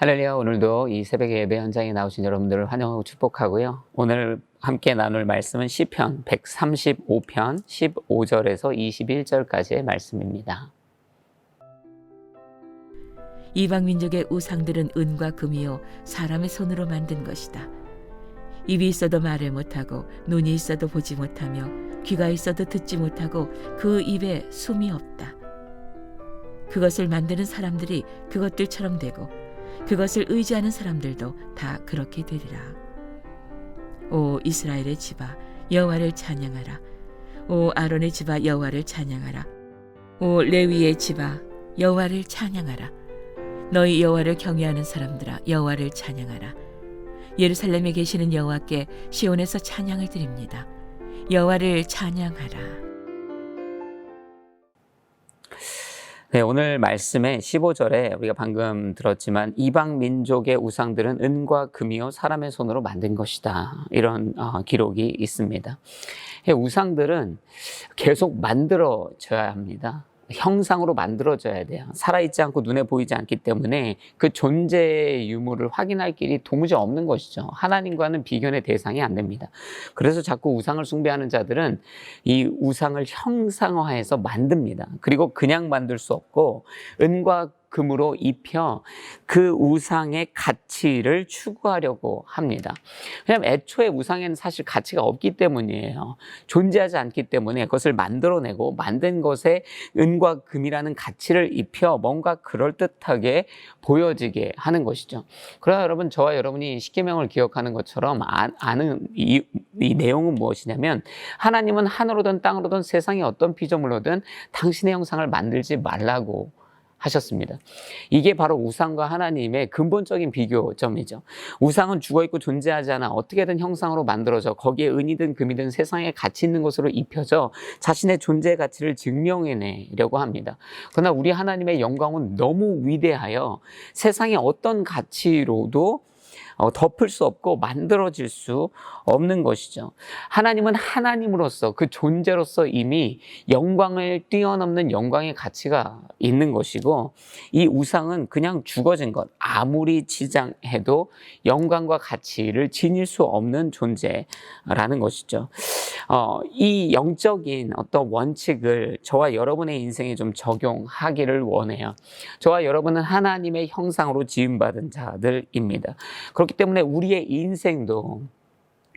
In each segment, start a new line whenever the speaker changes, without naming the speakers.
할렐루야. 오늘도 이 새벽의 예배 현장에 나오신 여러분들을 환영하고 축복하고요. 오늘 함께 나눌 말씀은 시편 135편 15절에서 21절까지의 말씀입니다.
이방 민족의 우상들은 은과 금이요 사람의 손으로 만든 것이다. 입이 있어도 말을 못하고 눈이 있어도 보지 못하며 귀가 있어도 듣지 못하고 그 입에 숨이 없다. 그것을 만드는 사람들이 그것들처럼 되고 그것을 의지하는 사람들도 다 그렇게 되리라. 오 이스라엘의 집아 여호와를 찬양하라. 오 아론의 집아 여호와를 찬양하라. 오 레위의 집아 여호와를 찬양하라. 너희 여호와를 경외하는 사람들아 여호와를 찬양하라. 예루살렘에 계시는 여호와께 시온에서 찬양을 드립니다. 여호와를 찬양하라.
네, 오늘 말씀의 15절에 우리가 방금 들었지만 이방 민족의 우상들은 은과 금이요 사람의 손으로 만든 것이다. 이런 기록이 있습니다. 우상들은 계속 만들어져야 합니다. 형상으로 만들어져야 돼요. 살아있지 않고 눈에 보이지 않기 때문에 그 존재의 유무를 확인할 길이 도무지 없는 것이죠. 하나님과는 비견의 대상이 안 됩니다. 그래서 자꾸 우상을 숭배하는 자들은 이 우상을 형상화해서 만듭니다. 그리고 그냥 만들 수 없고 은과 금으로 입혀 그 우상의 가치를 추구하려고 합니다. 왜냐하면 애초에 우상에는 사실 가치가 없기 때문이에요. 존재하지 않기 때문에 그것을 만들어내고 만든 것에 은과 금이라는 가치를 입혀 뭔가 그럴듯하게 보여지게 하는 것이죠. 그러나 여러분, 저와 여러분이 십계명을 기억하는 것처럼 아는 이 내용은 무엇이냐면 하나님은 하늘로든 땅으로든 세상의 어떤 피조물로든 당신의 형상을 만들지 말라고 하셨습니다. 이게 바로 우상과 하나님의 근본적인 비교점이죠. 우상은 죽어있고 존재하지 않아 어떻게든 형상으로 만들어져 거기에 은이든 금이든 세상에 가치 있는 것으로 입혀져 자신의 존재의 가치를 증명해내려고 합니다. 그러나 우리 하나님의 영광은 너무 위대하여 세상의 어떤 가치로도 덮을 수 없고 만들어질 수 없는 것이죠. 하나님은 하나님으로서 그 존재로서 이미 영광을 뛰어넘는 영광의 가치가 있는 것이고 이 우상은 그냥 죽어진 것, 아무리 지장해도 영광과 가치를 지닐 수 없는 존재라는 것이죠. 이 영적인 어떤 원칙을 저와 여러분의 인생에 좀 적용하기를 원해요. 저와 여러분은 하나님의 형상으로 지음받은 자들입니다. 그렇기 때문에 우리의 인생도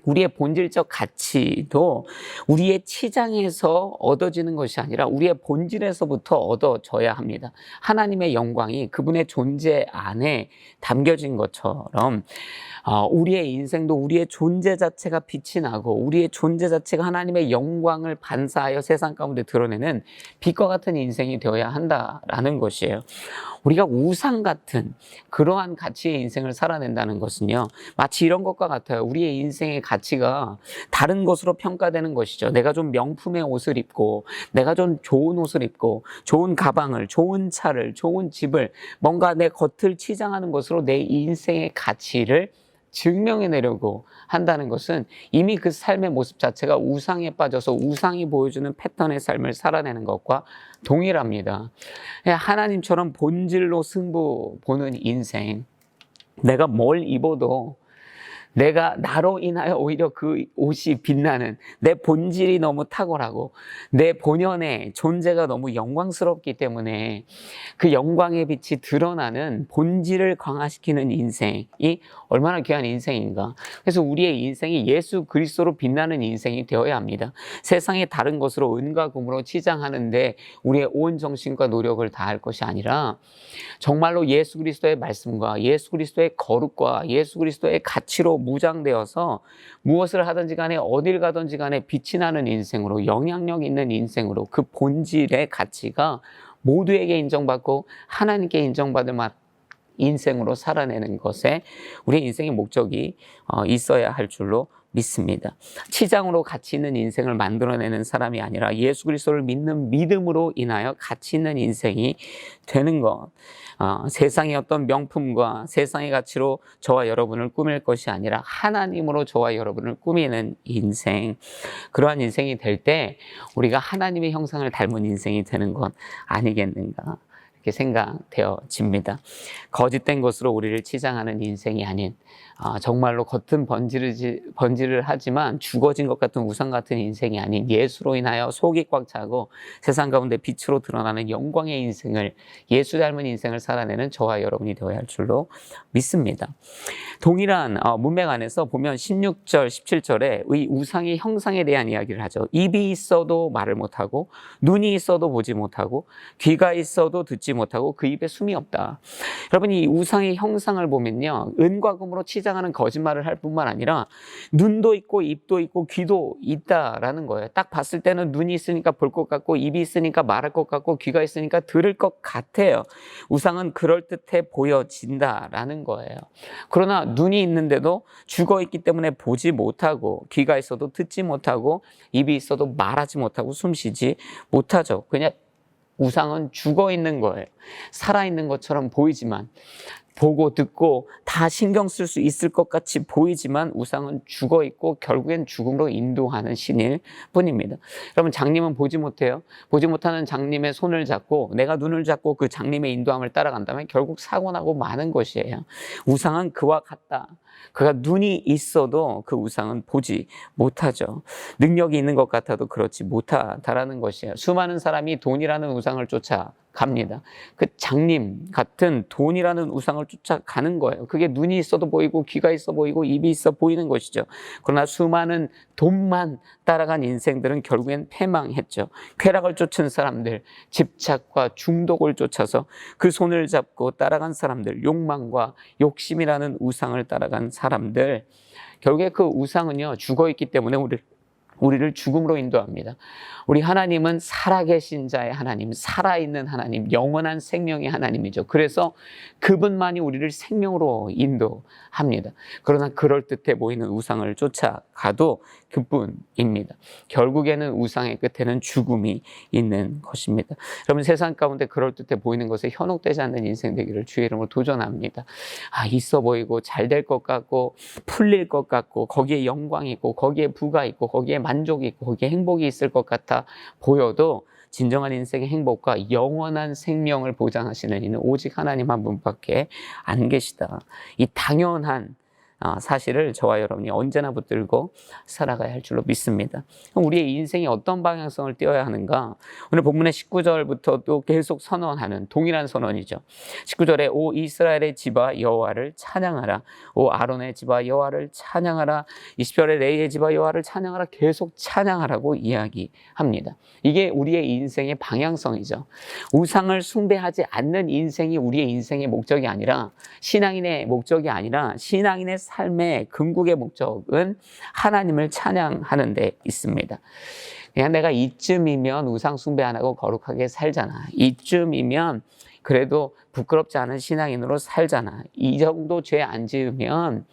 우리의 본질적 가치도 우리의 치장에서 얻어지는 것이 아니라 우리의 본질에서부터 얻어져야 합니다. 하나님의 영광이 그분의 존재 안에 담겨진 것처럼 우리의 인생도 우리의 존재 자체가 빛이 나고 우리의 존재 자체가 하나님의 영광을 반사하여 세상 가운데 드러내는 빛과 같은 인생이 되어야 한다라는 것이에요. 우리가 우상 같은 그러한 가치의 인생을 살아낸다는 것은요, 마치 이런 것과 같아요. 우리의 인생의 가치가 다른 것으로 평가되는 것이죠. 내가 좀 명품의 옷을 입고 내가 좀 좋은 옷을 입고 좋은 가방을, 좋은 차를, 좋은 집을 뭔가 내 겉을 치장하는 것으로 내 인생의 가치를 증명해내려고 한다는 것은 이미 그 삶의 모습 자체가 우상에 빠져서 우상이 보여주는 패턴의 삶을 살아내는 것과 동일합니다. 하나님처럼 본질로 승부 보는 인생, 내가 뭘 입어도 내가 나로 인하여 오히려 그 옷이 빛나는 내 본질이 너무 탁월하고 내 본연의 존재가 너무 영광스럽기 때문에 그 영광의 빛이 드러나는 본질을 강화시키는 인생이 얼마나 귀한 인생인가. 그래서 우리의 인생이 예수 그리스도로 빛나는 인생이 되어야 합니다. 세상의 다른 것으로 은과 금으로 치장하는데 우리의 온 정신과 노력을 다할 것이 아니라 정말로 예수 그리스도의 말씀과 예수 그리스도의 거룩과 예수 그리스도의 가치로 무장되어서 무엇을 하든지 간에 어딜 가든지 간에 빛이 나는 인생으로, 영향력 있는 인생으로, 그 본질의 가치가 모두에게 인정받고 하나님께 인정받을 인생으로 살아내는 것에 우리 인생의 목적이 있어야 할 줄로 믿습니다. 치장으로 가치 있는 인생을 만들어내는 사람이 아니라 예수 그리스도를 믿는 믿음으로 인하여 가치 있는 인생이 되는 것. 세상의 어떤 명품과 세상의 가치로 저와 여러분을 꾸밀 것이 아니라 하나님으로 저와 여러분을 꾸미는 인생. 그러한 인생이 될 때 우리가 하나님의 형상을 닮은 인생이 되는 것 아니겠는가. 그렇게 생각되어집니다. 거짓된 것으로 우리를 치장하는 인생이 아닌 정말로 겉은 번지를 하지만 죽어진 것 같은 우상 같은 인생이 아닌 예수로 인하여 속이 꽉 차고 세상 가운데 빛으로 드러나는 영광의 인생을, 예수 닮은 인생을 살아내는 저와 여러분이 되어야 할 줄로 믿습니다. 동일한 문맥 안에서 보면 16절, 17절에 이 우상의 형상에 대한 이야기를 하죠. 입이 있어도 말을 못하고 눈이 있어도 보지 못하고 귀가 있어도 듣지 못하고 그 입에 숨이 없다. 여러분, 이 우상의 형상을 보면요, 은과 금으로 치장하는 거짓말을 할 뿐만 아니라 눈도 있고 입도 있고 귀도 있다라는 거예요. 딱 봤을 때는 눈이 있으니까 볼 것 같고 입이 있으니까 말할 것 같고 귀가 있으니까 들을 것 같아요. 우상은 그럴듯해 보여진다라는 거예요. 그러나 눈이 있는데도 죽어 있기 때문에 보지 못하고 귀가 있어도 듣지 못하고 입이 있어도 말하지 못하고 숨쉬지 못하죠. 그냥 우상은 죽어 있는 거예요. 살아 있는 것처럼 보이지만, 보고 듣고 다 신경 쓸 수 있을 것 같이 보이지만 우상은 죽어 있고 결국엔 죽음으로 인도하는 신일 뿐입니다. 여러분, 장님은 보지 못해요. 보지 못하는 장님의 손을 잡고 내가 눈을 잡고 그 장님의 인도함을 따라간다면 결국 사고 나고 마는 것이에요. 우상은 그와 같다. 그가 눈이 있어도 그 우상은 보지 못하죠. 능력이 있는 것 같아도 그렇지 못하다라는 것이에요. 수많은 사람이 돈이라는 우상을 쫓아갑니다. 그 장님 같은 돈이라는 우상을 쫓아가는 거예요. 그게 눈이 있어도 보이고 귀가 있어 보이고 입이 있어 보이는 것이죠. 그러나 수많은 돈만 따라간 인생들은 결국엔 패망했죠. 쾌락을 쫓은 사람들, 집착과 중독을 쫓아서 그 손을 잡고 따라간 사람들, 욕망과 욕심이라는 우상을 따라간 사람들, 결국에 그 우상은요, 죽어 있기 때문에 우리를 죽음으로 인도합니다. 우리 하나님은 살아계신 자의 하나님, 살아있는 하나님, 영원한 생명의 하나님이죠. 그래서 그분만이 우리를 생명으로 인도합니다. 그러나 그럴듯해 보이는 우상을 쫓아가도 그뿐입니다. 결국에는 우상의 끝에는 죽음이 있는 것입니다. 여러분, 세상 가운데 그럴듯해 보이는 것에 현혹되지 않는 인생 되기를 주의 이름으로 도전합니다. 있어 보이고 잘 될 것 같고 풀릴 것 같고 거기에 영광이 있고 거기에 부가 있고 거기에 만족이 있고 거기에 행복이 있을 것 같아 보여도 진정한 인생의 행복과 영원한 생명을 보장하시는 이는 오직 하나님 한 분밖에 안 계시다. 이 당연한 사실을 저와 여러분이 언제나 붙들고 살아가야 할 줄로 믿습니다. 그럼 우리의 인생이 어떤 방향성을 띄어야 하는가? 오늘 본문의 19절부터도 계속 선언하는 동일한 선언이죠. 19절에 오 이스라엘의 집아 여호와를 찬양하라. 오 아론의 집아 여호와를 찬양하라. 20절에 레이의 집아 여호와를 찬양하라. 계속 찬양하라고 이야기합니다. 이게 우리의 인생의 방향성이죠. 우상을 숭배하지 않는 인생이 우리의 인생의 목적이 아니라, 신앙인의 목적이 아니라 신앙인의 삶의 궁극의 목적은 하나님을 찬양하는 데 있습니다. 그냥 내가 이쯤이면 우상 숭배 안 하고 거룩하게 살잖아. 이쯤이면 그래도 부끄럽지 않은 신앙인으로 살잖아. 이 정도 죄 안 지으면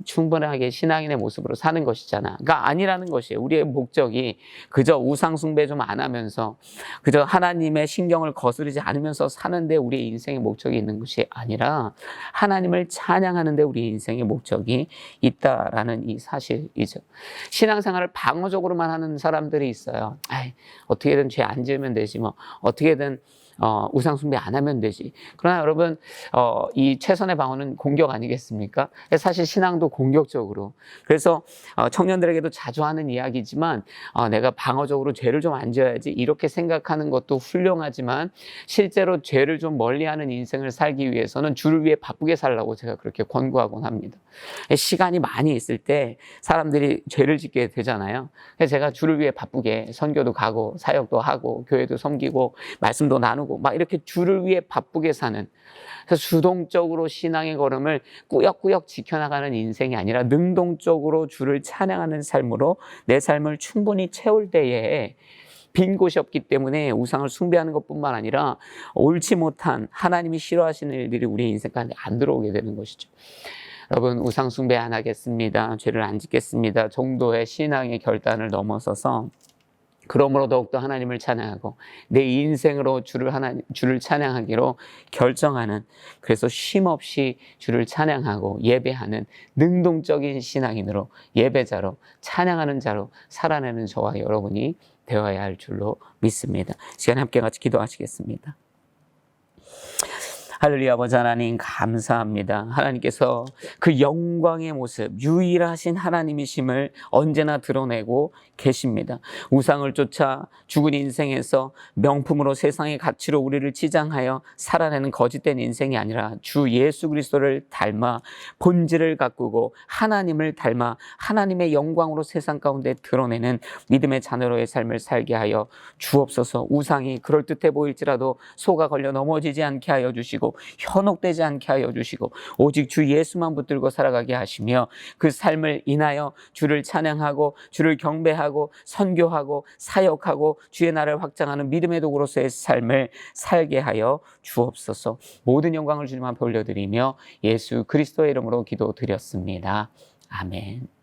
충분하게 신앙인의 모습으로 사는 것이잖아. 그러니까 아니라는 것이에요. 우리의 목적이 그저 우상 숭배 좀 안 하면서 그저 하나님의 신경을 거스르지 않으면서 사는데 우리의 인생의 목적이 있는 것이 아니라 하나님을 찬양하는데 우리 인생의 목적이 있다라는 이 사실이죠. 신앙생활을 방어적으로만 하는 사람들이 있어요. 어떻게든 죄 안 지으면 되지 뭐. 어떻게든 우상 숭배 안 하면 되지. 그러나 여러분, 이 최선의 방어는 공격 아니겠습니까? 사실 신앙도 공격적으로. 그래서 청년들에게도 자주 하는 이야기지만 내가 방어적으로 죄를 좀 안 지어야지 이렇게 생각하는 것도 훌륭하지만 실제로 죄를 좀 멀리하는 인생을 살기 위해서는 주를 위해 바쁘게 살라고 제가 그렇게 권고하곤 합니다. 시간이 많이 있을 때 사람들이 죄를 짓게 되잖아요. 그래서 제가 주를 위해 바쁘게 선교도 가고 사역도 하고 교회도 섬기고 말씀도 나누고 막 이렇게 주를 위해 바쁘게 사는, 그래서 수동적으로 신앙의 걸음을 꾸역꾸역 지켜나가는 인생이 아니라 능동적으로 주를 찬양하는 삶으로 내 삶을 충분히 채울 때에 빈 곳이 없기 때문에 우상을 숭배하는 것뿐만 아니라 옳지 못한 하나님이 싫어하시는 일들이 우리 인생 가운데 안 들어오게 되는 것이죠. 여러분, 우상 숭배 안 하겠습니다, 죄를 안 짓겠습니다 정도의 신앙의 결단을 넘어서서 그러므로 더욱더 하나님을 찬양하고 내 인생으로 주를 찬양하기로 결정하는, 그래서 쉼없이 주를 찬양하고 예배하는 능동적인 신앙인으로, 예배자로, 찬양하는 자로 살아내는 저와 여러분이 되어야 할 줄로 믿습니다. 시간에 함께 같이 기도하시겠습니다. 할렐루야. 아버지 하나님 감사합니다. 하나님께서 그 영광의 모습, 유일하신 하나님이심을 언제나 드러내고 계십니다. 우상을 쫓아 죽은 인생에서 명품으로 세상의 가치로 우리를 치장하여 살아내는 거짓된 인생이 아니라 주 예수 그리스도를 닮아 본질을 가꾸고 하나님을 닮아 하나님의 영광으로 세상 가운데 드러내는 믿음의 자녀로의 삶을 살게 하여 주옵소서. 우상이 그럴듯해 보일지라도 속아 걸려 넘어지지 않게 하여 주시고 현혹되지 않게 하여 주시고 오직 주 예수만 붙들고 살아가게 하시며 그 삶을 인하여 주를 찬양하고 주를 경배하고 선교하고 사역하고 주의 나라를 확장하는 믿음의 도구로서의 삶을 살게 하여 주옵소서. 모든 영광을 주님 앞에 올려드리며 예수 그리스도의 이름으로 기도드렸습니다. 아멘.